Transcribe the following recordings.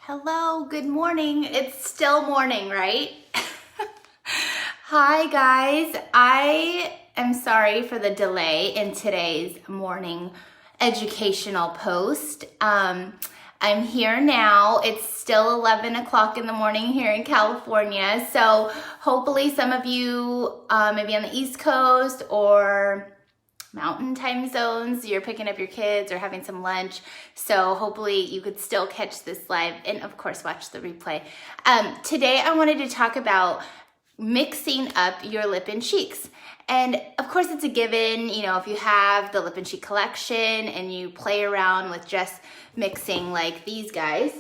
Hello, good morning. It's still morning, right? Hi guys, I am sorry for the delay in today's morning educational post. I'm here now. It's still 11 o'clock in the morning here in California. So hopefully some of you maybe on the East Coast or mountain time zones, you're picking up your kids or having some lunch. So hopefully you could still catch this live and of course watch the replay. Today I wanted to talk about mixing up your lip and cheeks. And of course it's a given, you know, if you have the lip and cheek collection and you play around with just mixing like these guys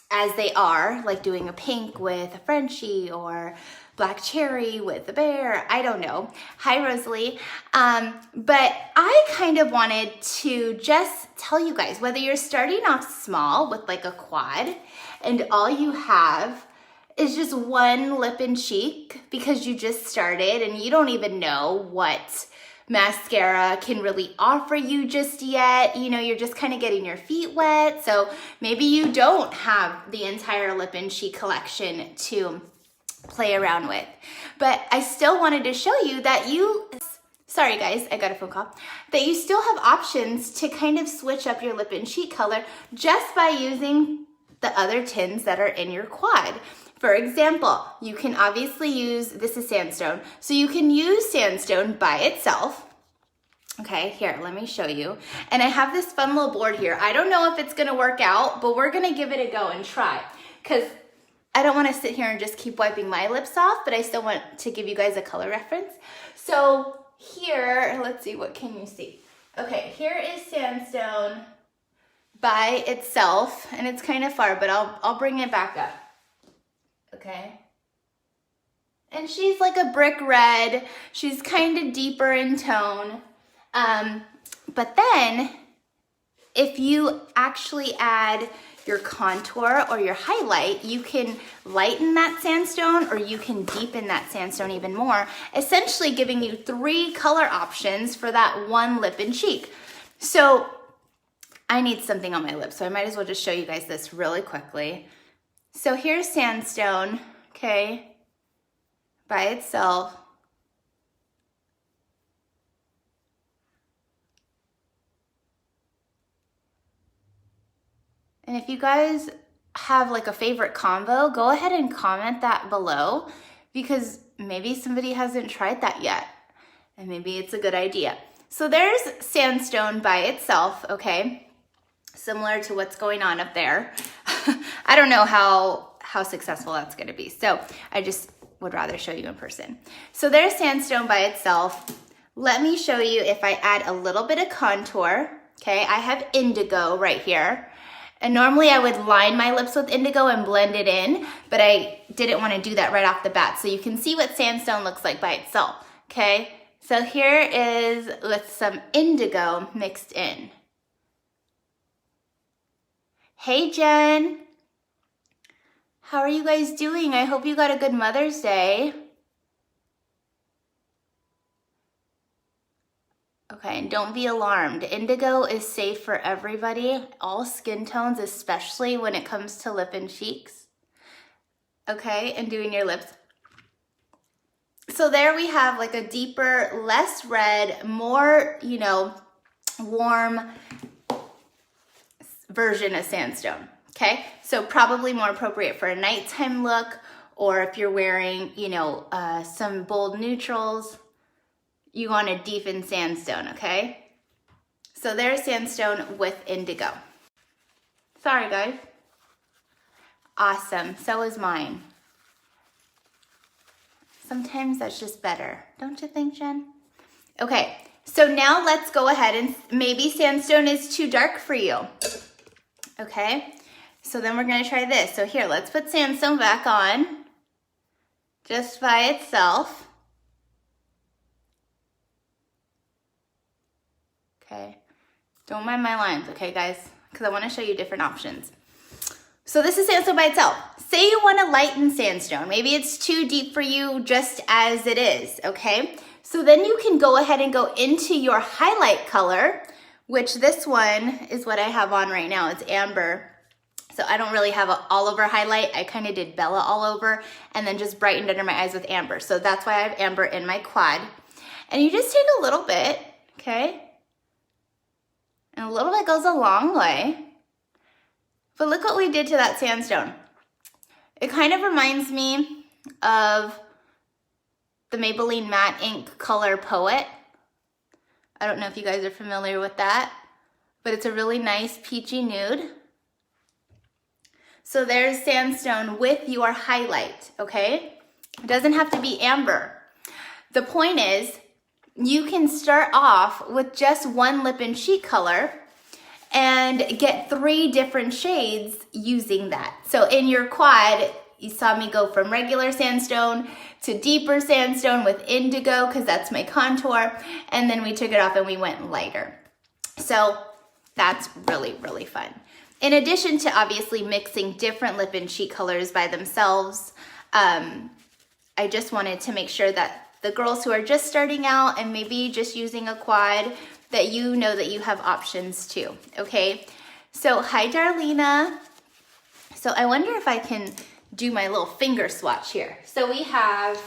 as they are, like doing a pink with a Frenchie or black cherry with a bear, I don't know. Hi, Rosalie. But I kind of wanted to just tell you guys, whether you're starting off small with like a quad and all you have is just one lip and cheek because you just started and you don't even know what mascara can really offer you just yet. You know, you're just kind of getting your feet wet. So maybe you don't have the entire lip and cheek collection to play around with. But I still wanted to show you that sorry guys, I got a phone call, that you still have options to kind of switch up your lip and cheek color just by using the other tints that are in your quad. For example, you can obviously use, this is sandstone, so you can use sandstone by itself. Okay, here, let me show you. And I have this fun little board here. I don't know if it's gonna work out, but we're gonna give it a go and try. Because I don't wanna sit here and just keep wiping my lips off, but I still want to give you guys a color reference. So here, let's see, what can you see? Okay, here is sandstone by itself, and it's kind of far, but I'll bring it back up. Okay. And she's like a brick red. She's kind of deeper in tone. But then if you actually add your contour or your highlight, you can lighten that sandstone or you can deepen that sandstone even more, essentially giving you 3 color options for that one lip and cheek. So I need something on my lips, so I might as well just show you guys this really quickly. So here's sandstone, okay, by itself. And if you guys have like a favorite combo, go ahead and comment that below because maybe somebody hasn't tried that yet and maybe it's a good idea. So there's sandstone by itself, okay, similar to what's going on up there. I don't know how successful that's gonna be. So I just would rather show you in person. So there's sandstone by itself. Let me show you if I add a little bit of contour, okay? I have indigo right here. And normally I would line my lips with indigo and blend it in, but I didn't want to do that right off the bat. So you can see what sandstone looks like by itself, okay? So here is with some indigo mixed in. Hey Jen, how are you guys doing? I hope you got a good Mother's Day. Okay, and don't be alarmed. Indigo is safe for everybody, all skin tones, especially when it comes to lip and cheeks. Okay, and doing your lips. So there we have like a deeper, less red, more, you know, warm version of sandstone, okay? So probably more appropriate for a nighttime look or if you're wearing, you know, some bold neutrals, you want a deepen sandstone, okay? So there's sandstone with indigo. Sorry, guys. Awesome, so is mine. Sometimes that's just better, don't you think, Jen? Okay, so now let's go ahead and maybe sandstone is too dark for you. Okay, so then we're gonna try this. So here, let's put sandstone back on, just by itself. Okay, don't mind my lines, okay guys? Because I wanna show you different options. So this is sandstone by itself. Say you wanna lighten sandstone. Maybe it's too deep for you just as it is, okay? So then you can go ahead and go into your highlight color, which this one is what I have on right now. It's amber. So I don't really have an all over highlight. I kind of did Bella all over and then just brightened under my eyes with amber. So that's why I have amber in my quad. And you just take a little bit, okay? And a little bit goes a long way. But look what we did to that sandstone. It kind of reminds me of the Maybelline Matte Ink Color Poet. I don't know if you guys are familiar with that, but it's a really nice peachy nude. So there's sandstone with your highlight, okay? It doesn't have to be amber. The point is, you can start off with just one lip and cheek color and get 3 different shades using that. So in your quad, you saw me go from regular sandstone to deeper sandstone with indigo, because that's my contour, and then we took it off and we went lighter. So that's really, really fun. In addition to obviously mixing different lip and cheek colors by themselves, I just wanted to make sure that the girls who are just starting out and maybe just using a quad, that you know that you have options too, okay? So hi Darlena. So I wonder if I can do my little finger swatch here. So we have,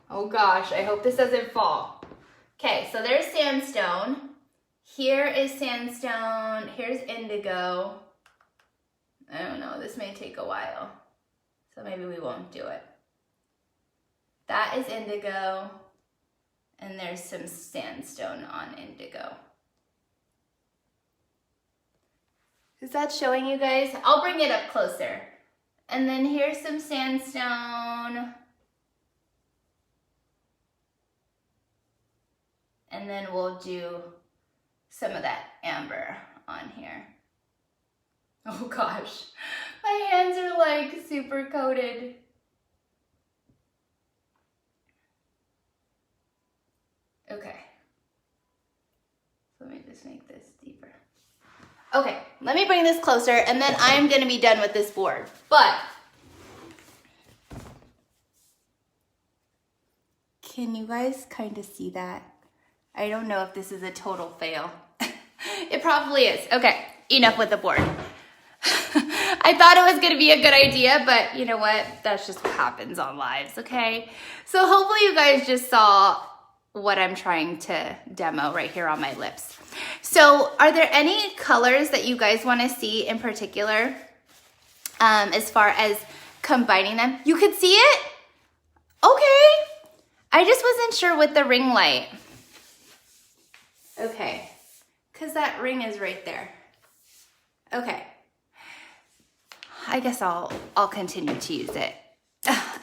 oh gosh, I hope this doesn't fall. Okay, so there's sandstone. Here is sandstone, here's indigo. I don't know, this may take a while, so maybe we won't do it. That is indigo, and there's some sandstone on indigo. Is that showing you guys? I'll bring it up closer. And then here's some sandstone. And then we'll do some of that amber on here. Oh gosh, my hands are like super coated. Okay, so let me just make this deeper. Okay, let me bring this closer and then I'm gonna be done with this board. But can you guys kind of see that? I don't know if this is a total fail. It probably is. Okay, enough with the board. I thought it was gonna be a good idea, but you know what? That's just what happens on lives, okay? So hopefully you guys just saw what I'm trying to demo right here on my lips. So are there any colors that you guys wanna see in particular as far as combining them? You could see it? Okay. I just wasn't sure with the ring light. Okay, because that ring is right there. Okay. I guess I'll continue to use it.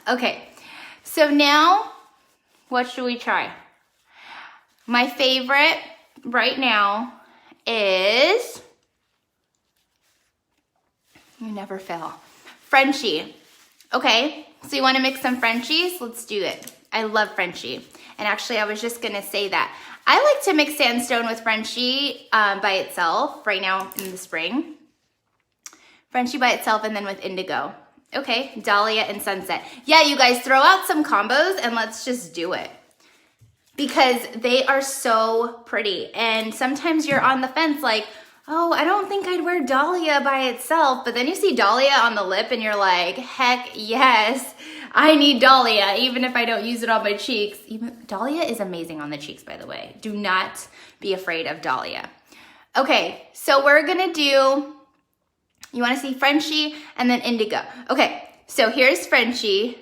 Okay, so now what should we try? My favorite right now is, you never fail, Frenchie. Okay, so you want to mix some Frenchies? Let's do it. I love Frenchie. And actually, I was just going to say that. I like to mix sandstone with Frenchie by itself right now in the spring. Frenchie by itself and then with indigo. Okay, Dahlia and Sunset. Yeah, you guys throw out some combos and let's just do it. Because they are so pretty. And sometimes you're on the fence like, oh, I don't think I'd wear Dahlia by itself. But then you see Dahlia on the lip and you're like, heck yes, I need Dahlia, even if I don't use it on my cheeks. Dahlia is amazing on the cheeks, by the way. Do not be afraid of Dahlia. Okay, so we're gonna do, you wanna see Frenchie and then indigo. Okay, so here's Frenchie.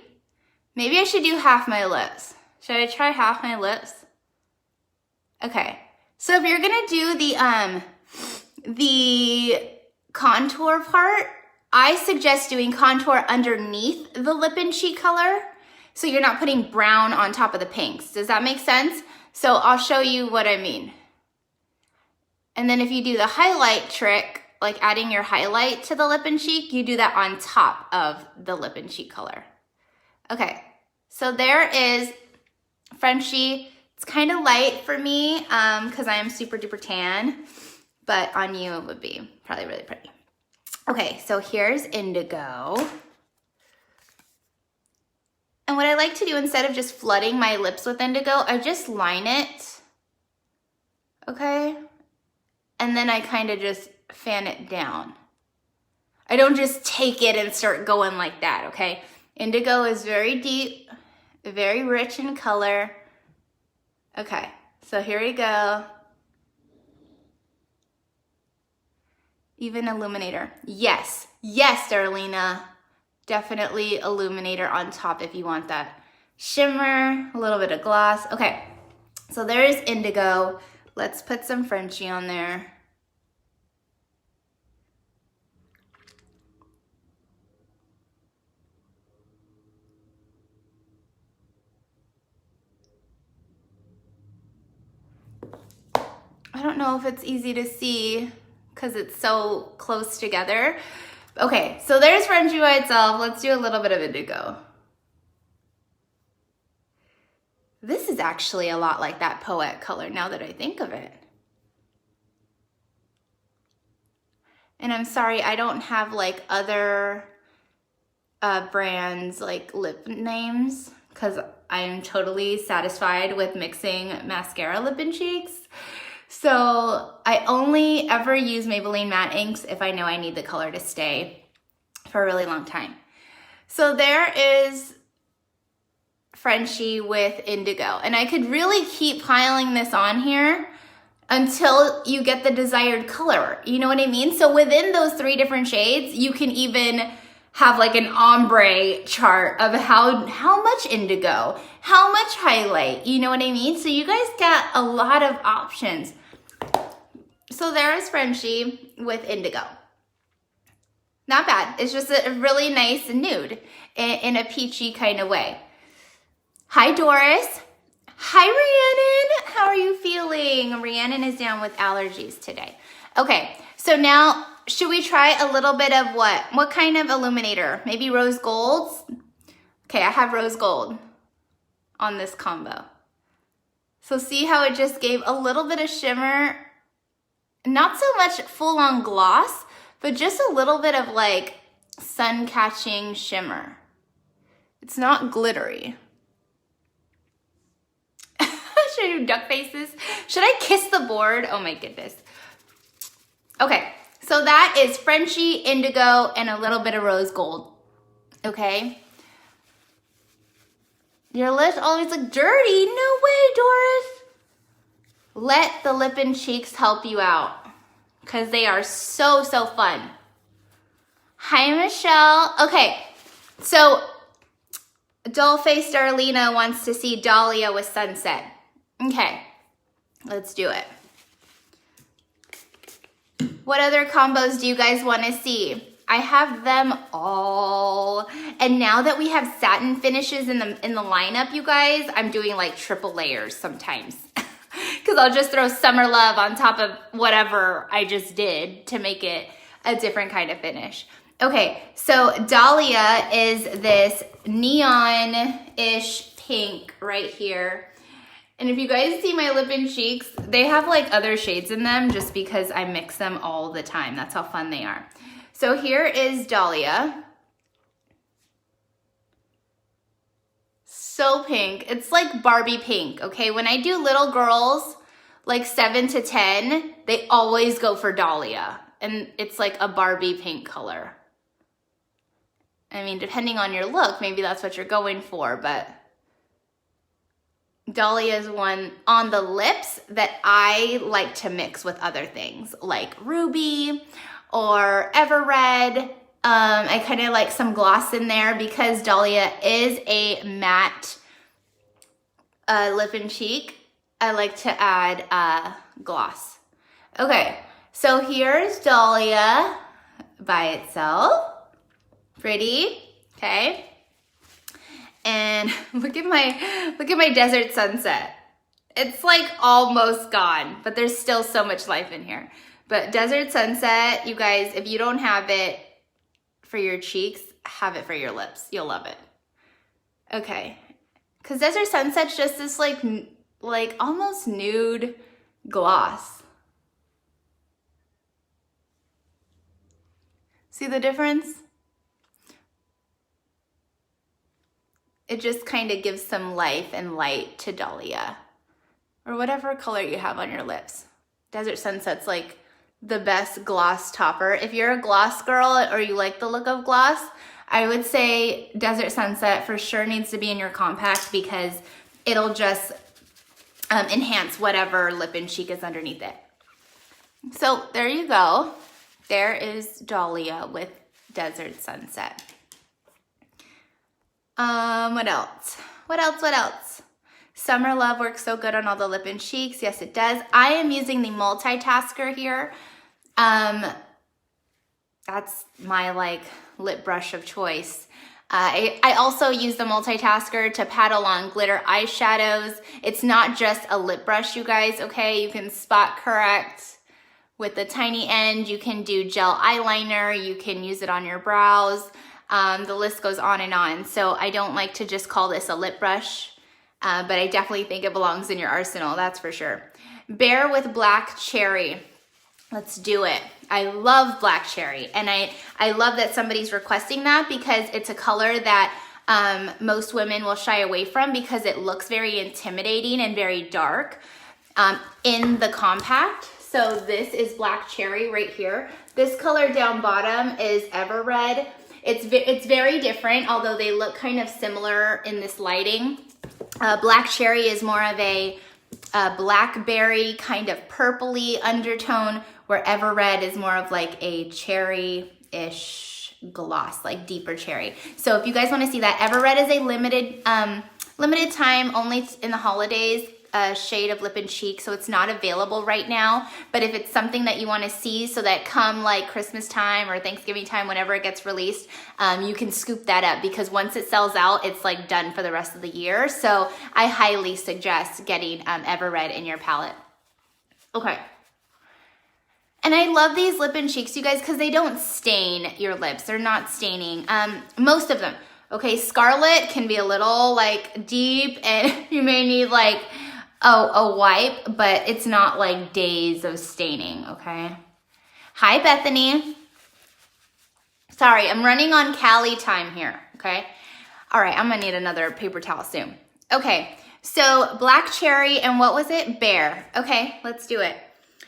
Maybe I should do half my lips. Should I try half my lips? Okay, so if you're gonna do the contour part, I suggest doing contour underneath the lip and cheek color, so you're not putting brown on top of the pinks. Does that make sense? So I'll show you what I mean. And then if you do the highlight trick, like adding your highlight to the lip and cheek, you do that on top of the lip and cheek color. Okay, so there is Frenchie. It's kind of light for me because I am super duper tan, but on you it would be probably really pretty. Okay, so here's indigo. And what I like to do, instead of just flooding my lips with indigo, I just line it, okay? And then I kind of just fan it down. I don't just take it and start going like that, okay? Indigo is very deep, very rich in color. Okay, so here we go. Even illuminator. Yes, yes, Darlena. Definitely illuminator on top if you want that shimmer, a little bit of gloss. Okay, so there's indigo. Let's put some Frenchie on there. I don't know if it's easy to see because it's so close together. Okay, so there's Frenchie by itself. Let's do a little bit of indigo. This is actually a lot like that Poet color now that I think of it. And I'm sorry, I don't have like other brands like lip names because I'm totally satisfied with mixing mascara lip and cheeks. So I only ever use Maybelline matte inks if I know I need the color to stay for a really long time. So there is Frenchie with indigo. And I could really keep piling this on here until you get the desired color. You know what I mean? So within those 3 different shades, you can even have like an ombre chart of how much indigo, how much highlight, you know what I mean? So you guys get a lot of options. So there's Frenchie with indigo. Not bad. It's just a really nice nude in a peachy kind of way. Hi, Doris. Hi, Rhiannon. How are you feeling? Rhiannon is down with allergies today. Okay, so now should we try a little bit of what? What kind of illuminator? Maybe rose golds? Okay, I have rose gold on this combo. So see how it just gave a little bit of shimmer? Not so much full-on gloss, but just a little bit of like sun-catching shimmer. It's not glittery. Should I do duck faces? Should I kiss the board? Oh my goodness. Okay, so that is Frenchie, indigo, and a little bit of rose gold. Okay. Your lips always look dirty. No way, Doris. Let the lip and cheeks help you out because they are so, so fun. Hi, Michelle. Okay, so Dollface Darlena wants to see Dahlia with sunset. Okay, let's do it. What other combos do you guys want to see? I have them all. And now that we have satin finishes in the lineup, you guys, I'm doing like triple layers sometimes. Because I'll just throw Summer Love on top of whatever I just did to make it a different kind of finish. Okay, so Dahlia is this neon-ish pink right here. And if you guys see my lip and cheeks, they have like other shades in them just because I mix them all the time. That's how fun they are. So here is Dahlia. So pink. It's like Barbie pink, okay? When I do little girls, like 7 to 10, they always go for Dahlia. And it's like a Barbie pink color. I mean, depending on your look, maybe that's what you're going for, but Dahlia is one on the lips that I like to mix with other things like Ruby or Everred. I kind of like some gloss in there because Dahlia is a matte lip and cheek. I like to add gloss. Okay, so here's Dahlia by itself. Pretty, okay. And look at my desert sunset. It's like almost gone, but there's still so much life in here. But desert sunset, you guys, if you don't have it for your cheeks, have it for your lips. You'll love it. Okay, because desert sunset's just this like almost nude gloss. See the difference? It just kind of gives some life and light to Dahlia or whatever color you have on your lips. Desert sunset's like the best gloss topper. If you're a gloss girl or you like the look of gloss, I would say Desert Sunset for sure needs to be in your compact because it'll just enhance whatever lip and cheek is underneath it. So there you go. There is Dahlia with Desert Sunset. What else? What else? Summer Love works so good on all the lip and cheeks. Yes, it does. I am using the multitasker here. That's my like lip brush of choice. I also use the multitasker to pat along glitter eyeshadows. It's not just a lip brush, you guys, okay? You can spot correct with the tiny end. You can do gel eyeliner. You can use it on your brows. The list goes on and on. So I don't like to just call this a lip brush, but I definitely think it belongs in your arsenal, that's for sure. Bare with Black Cherry. Let's do it. I love Black Cherry, and I love that somebody's requesting that because it's a color that most women will shy away from because it looks very intimidating and very dark in the compact. So this is Black Cherry right here. This color down bottom is Ever Red. It's very different, although they look kind of similar in this lighting. Black Cherry is more of a blackberry kind of purpley undertone, where Ever Red is more of like a cherry-ish gloss, like deeper cherry. So if you guys want to see that, Ever Red is a limited time, only in the holidays, shade of lip and cheek, so it's not available right now. But if it's something that you want to see so that come like Christmas time or Thanksgiving time, whenever it gets released, you can scoop that up because once it sells out, it's like done for the rest of the year. So I highly suggest getting Ever Red in your palette. Okay. And I love these lip and cheeks, you guys, because they don't stain your lips. They're not staining, most of them. Okay, Scarlet can be a little like deep and you may need like a wipe, but it's not like days of staining, okay? Hi, Bethany. Sorry, I'm running on Cali time here, okay? All right, I'm gonna need another paper towel soon. Okay, so Black Cherry and what was it? Bare. Okay, let's do it.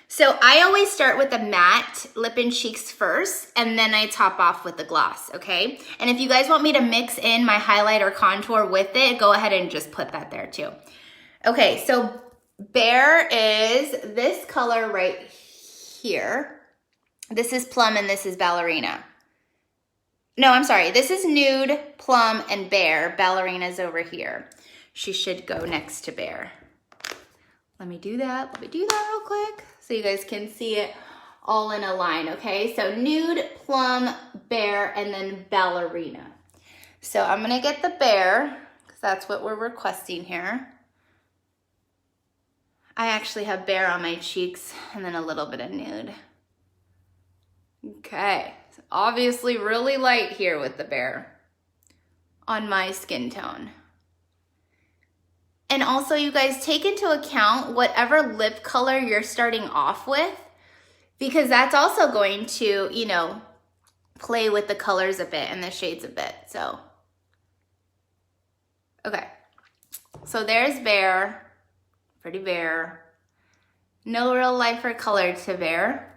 So I always start with the matte lip and cheeks first, and then I top off with the gloss, okay? And if you guys want me to mix in my highlight or contour with it, go ahead and just put that there too. Okay, so Bare is this color right here. This is Plum and this is Ballerina. No, I'm sorry. This is Nude, Plum, and Bare. Ballerina's over here. She should go next to Bare. Let me do that. Let me do that real quick so you guys can see it all in a line, okay? So Nude, Plum, Bare, and then Ballerina. So I'm gonna get the Bare because that's what we're requesting here. I actually have Bare on my cheeks and then a little bit of Nude. Okay, so obviously really light here with the Bare on my skin tone. And also, you guys, take into account whatever lip color you're starting off with, because that's also going to, you know, play with the colors a bit and the shades a bit. So, okay. So there's Bare, pretty Bare. No real life or color to Bare.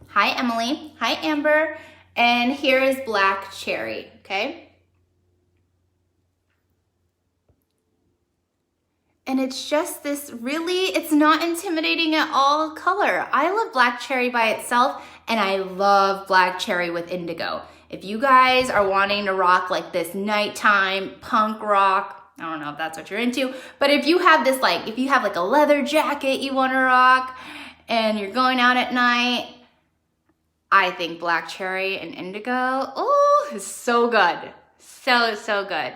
Hi, Emily. Hi, Amber. And here is Black Cherry, okay? And it's just this really, it's not intimidating at all color. I love Black Cherry by itself, and I love Black Cherry with indigo. If you guys are wanting to rock like this nighttime punk rock, I don't know if that's what you're into, but if you have this like, if you have like a leather jacket you wanna rock and you're going out at night, I think Black Cherry and indigo, oh, is so good. So good.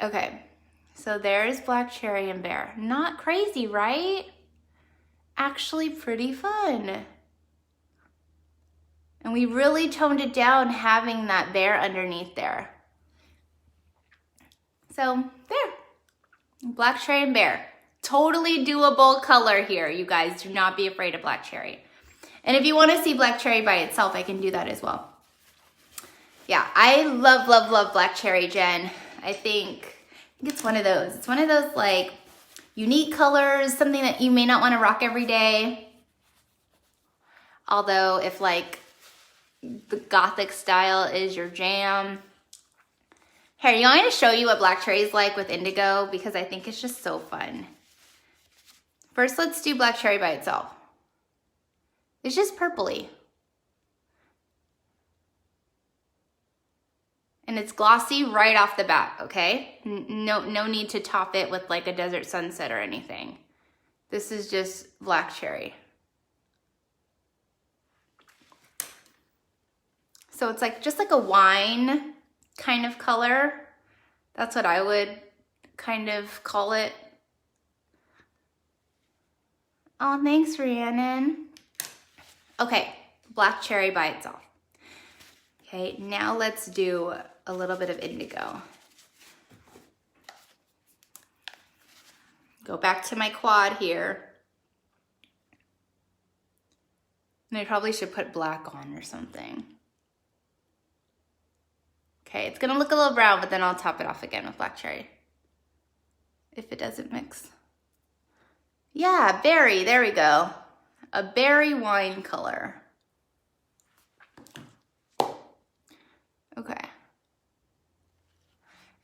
Okay. So there's Black Cherry and Bare. Not crazy, right? Actually pretty fun. And we really toned it down having that Bare underneath there. So there, Black Cherry and Bare. Totally doable color here, you guys. Do not be afraid of Black Cherry. And if you want to see Black Cherry by itself, I can do that as well. Yeah, I love, love, love Black Cherry, Jen. I think it's one of those. It's one of those like unique colors, something that you may not want to rock every day. Although if like the gothic style is your jam. Here, you want me to show you what black cherry is like with indigo? Because I think it's just so fun. First, let's do black cherry by itself. It's just purpley. And it's glossy right off the bat, okay? No need to top it with like a desert sunset or anything. This is just black cherry. So it's like just like a wine kind of color. That's what I would kind of call it. Oh, thanks, Rhiannon. Okay, black cherry by itself. Okay, now let's do a little bit of indigo. Go back to my quad here. And I probably should put black on or something. Okay, it's gonna look a little brown, but then I'll top it off again with black cherry. If it doesn't mix. Yeah, berry, there we go. A berry wine color. Okay.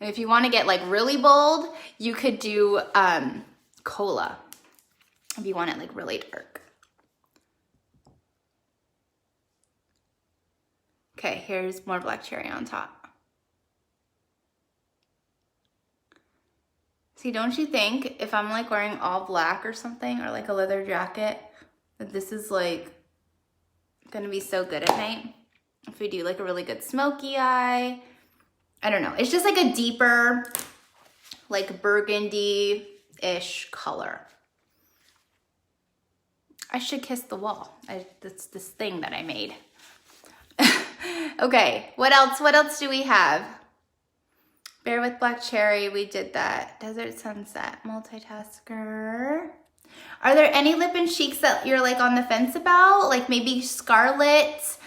And if you want to get like really bold, you could do cola. If you want it like really dark. Okay, here's more black cherry on top. See, don't you think if I'm like wearing all black or something, or like a leather jacket, that this is like gonna be so good at night? If we do like a really good smoky eye, I don't know. It's just like a deeper, like burgundy-ish color. I should kiss the wall. That's this thing that I made. Okay, what else? What else do we have? Bear with black cherry, we did that. Desert sunset, multitasker. Are there any lip and cheeks that you're like on the fence about? Like maybe scarlet.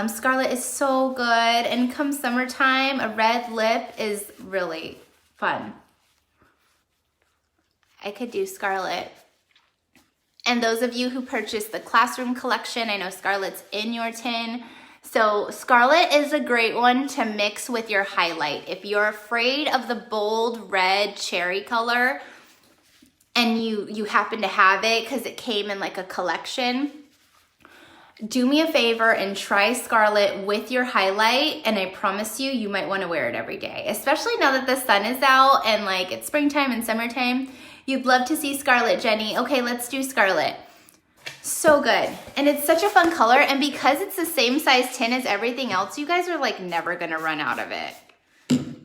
Scarlet is so good. And come summertime, a red lip is really fun. I could do scarlet. And those of you who purchased the classroom collection, I know scarlet's in your tin. So scarlet is a great one to mix with your highlight. If you're afraid of the bold red cherry color and you happen to have it because it came in like a collection, do me a favor and try scarlet with your highlight, and I promise you, you might want to wear it every day, especially now that the sun is out and like it's springtime and summertime. You'd love to see scarlet, Jenny. Okay, let's do scarlet. So good. And it's such a fun color, and because it's the same size tin as everything else, you guys are like never gonna run out of it.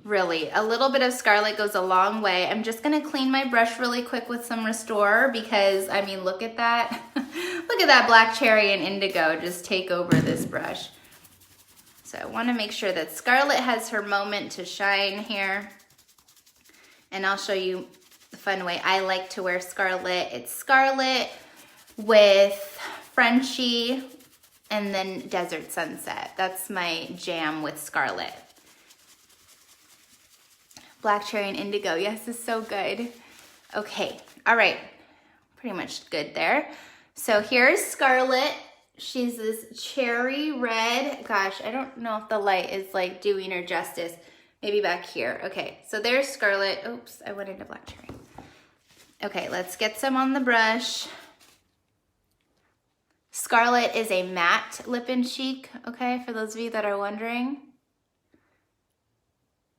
Really, a little bit of scarlet goes a long way. I'm just gonna clean my brush really quick with some Restore because, I mean, look at that. Look at that black cherry and indigo just take over this brush. So I wanna make sure that scarlet has her moment to shine here. And I'll show you the fun way I like to wear scarlet. It's scarlet with Frenchie and then Desert Sunset. That's my jam with scarlet. Black cherry and indigo. Yes, this is so good. Okay, all right. Pretty much good there. So here's Scarlet. She's this cherry red. Gosh, I don't know if the light is like doing her justice. Maybe back here. Okay, so there's Scarlet. Oops, I went into black cherry. Okay, let's get some on the brush. Scarlet is a matte lip and cheek, okay, for those of you that are wondering.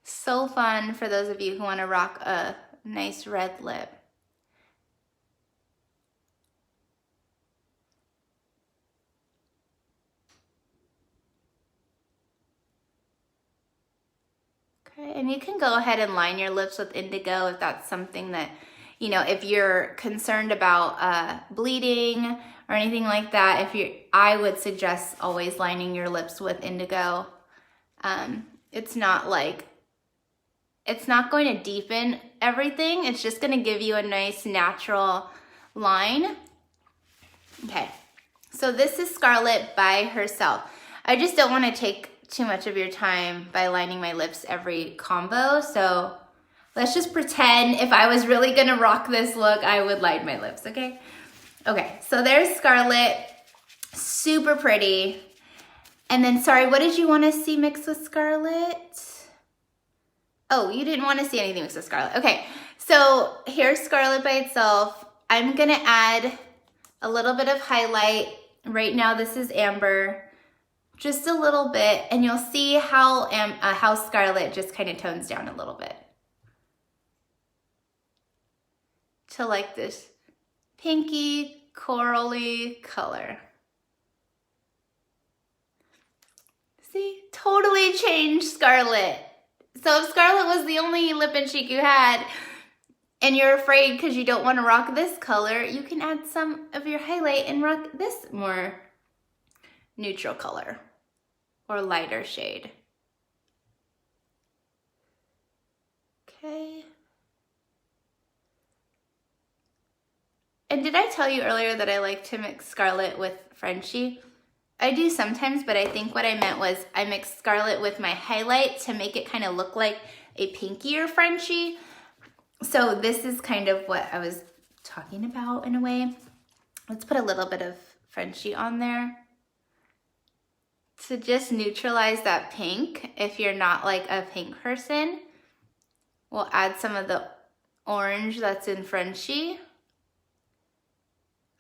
So fun for those of you who want to rock a nice red lip. Okay, and you can go ahead and line your lips with indigo if that's something that, you know, if you're concerned about bleeding or anything like that. I would suggest always lining your lips with indigo. It's not going to deepen everything. It's just going to give you a nice natural line. Okay, so this is Scarlet by herself. I just don't want to take too much of your time by lining my lips every combo. So let's just pretend if I was really going to rock this look, I would line my lips, okay? Okay, so there's Scarlet. Super pretty. And then, sorry, what did you want to see mixed with Scarlet? Oh, you didn't want to see anything mixed with Scarlet. Okay, so here's Scarlet by itself. I'm going to add a little bit of highlight. Right now, this is Amber. Just a little bit, and you'll see how Scarlet just kind of tones down a little bit to like this pinky, corally color. See, totally changed Scarlet. So if Scarlet was the only lip and cheek you had, and you're afraid because you don't want to rock this color, you can add some of your highlight and rock this more neutral color or lighter shade. Okay. And did I tell you earlier that I like to mix Scarlet with Frenchie? I do sometimes, but I think what I meant was I mix Scarlet with my highlight to make it kind of look like a pinkier Frenchie. So this is kind of what I was talking about in a way. Let's put a little bit of Frenchie on there to just neutralize that pink. If you're not like a pink person, we'll add some of the orange that's in Frenchie.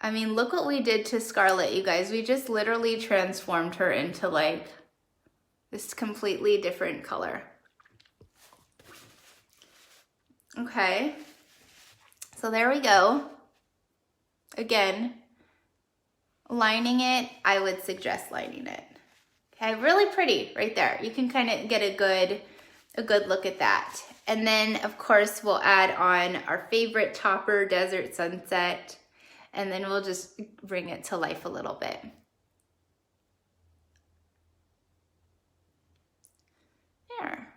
I mean, look what we did to Scarlet, you guys. We just literally transformed her into like this completely different color. Okay, so there we go. Again, lining it, I would suggest lining it. Okay, really pretty right there. You can kind of get a good look at that. And then of course we'll add on our favorite topper, Desert Sunset. And then we'll just bring it to life a little bit. There.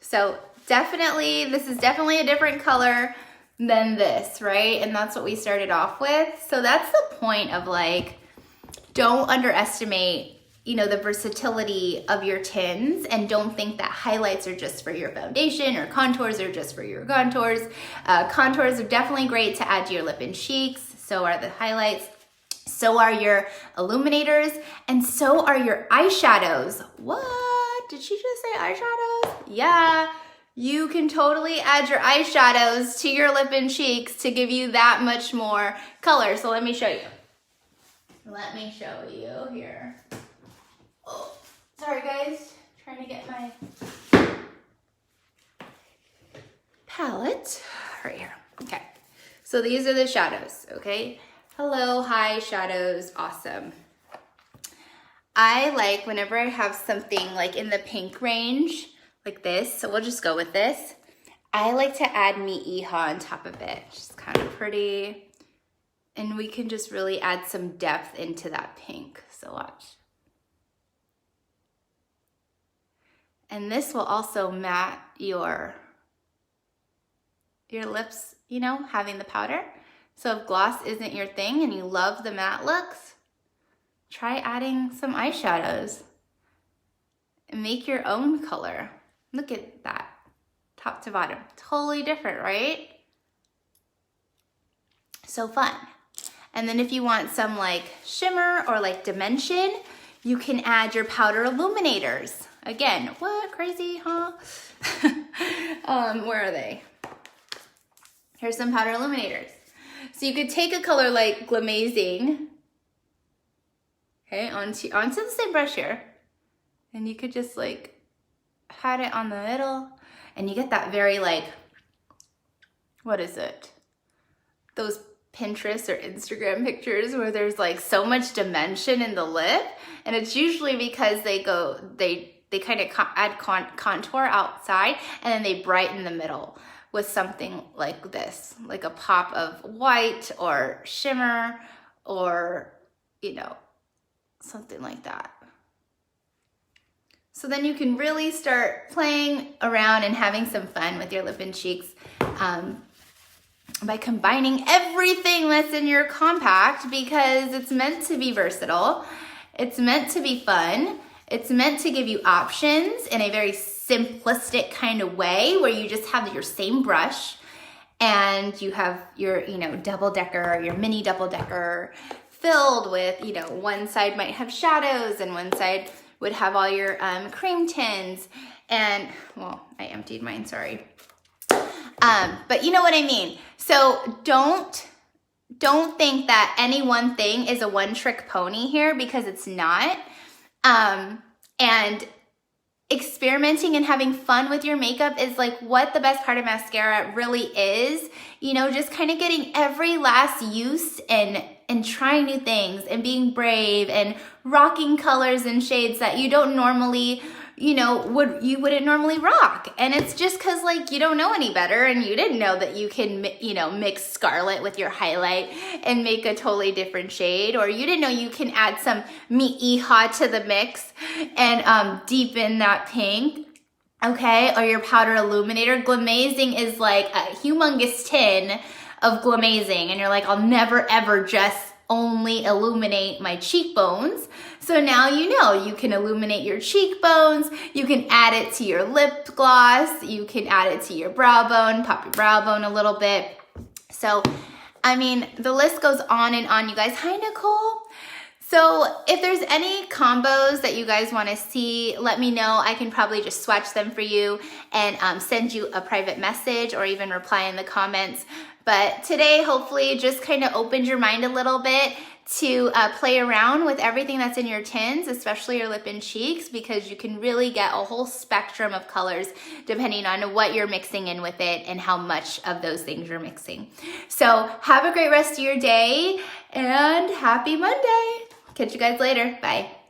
So definitely, this is definitely a different color than this, right? And that's what we started off with. So that's the point of like, don't underestimate, you know, the versatility of your tins, and don't think that highlights are just for your foundation or contours are just for your contours. Contours are definitely great to add to your lip and cheeks. So are the highlights. So are your illuminators, and so are your eyeshadows. What? Did she just say eyeshadows? Yeah, you can totally add your eyeshadows to your lip and cheeks to give you that much more color. So let me show you. Let me show you here. Oh, sorry guys, trying to get my palette right here. Okay, so these are the shadows, okay? Hello, hi, shadows, awesome. I like whenever I have something like in the pink range, like this, so we'll just go with this. I like to add Mi'iha on top of it, just kind of pretty. And we can just really add some depth into that pink, so watch. And this will also matte your lips, you know, having the powder. So if gloss isn't your thing and you love the matte looks, try adding some eyeshadows and make your own color. Look at that, top to bottom, totally different, right? So fun. And then if you want some like shimmer or like dimension, you can add your powder illuminators. Again, what, crazy, huh? Where are they? Here's some powder illuminators. So you could take a color like Glamazing, okay, onto the same brush here, and you could just like pat it on the middle, and you get that very like, what is it? Those Pinterest or Instagram pictures where there's like so much dimension in the lip, and it's usually because they kind of add contour outside and then they brighten the middle with something like this, like a pop of white or shimmer or, you know, something like that. So then you can really start playing around and having some fun with your lip and cheeks by combining everything that's in your compact, because it's meant to be versatile. It's meant to be fun. It's meant to give you options in a very simple simplistic kind of way where you just have your same brush and you have your, double decker, your mini double decker filled with, one side might have shadows and one side would have all your cream tints. And, well, I emptied mine, sorry. But you know what I mean. So don't think that any one thing is a one-trick pony here, because it's not. And experimenting and having fun with your makeup is like what the best part of mascara really is. Just kind of getting every last use and trying new things and being brave and rocking colors and shades that you don't normally, wouldn't normally rock. And it's just because like you don't know any better, and you didn't know that you can, mix scarlet with your highlight and make a totally different shade, or you didn't know you can add some Mixology to the mix and deepen that pink. Okay, or your powder illuminator. Glamazing is like a humongous tin of glamazing, and you're like, I'll never ever just only illuminate my cheekbones. So now you can illuminate your cheekbones, you can add it to your lip gloss, you can add it to your brow bone, pop your brow bone a little bit. So, the list goes on and on, you guys. Hi, Nicole. So if there's any combos that you guys want to see, let me know. I can probably just swatch them for you and send you a private message or even reply in the comments. But today, hopefully, just kind of opened your mind a little bit to play around with everything that's in your tints, especially your lip and cheeks, because you can really get a whole spectrum of colors depending on what you're mixing in with it and how much of those things you're mixing. So have a great rest of your day and happy Monday. Catch you guys later. Bye.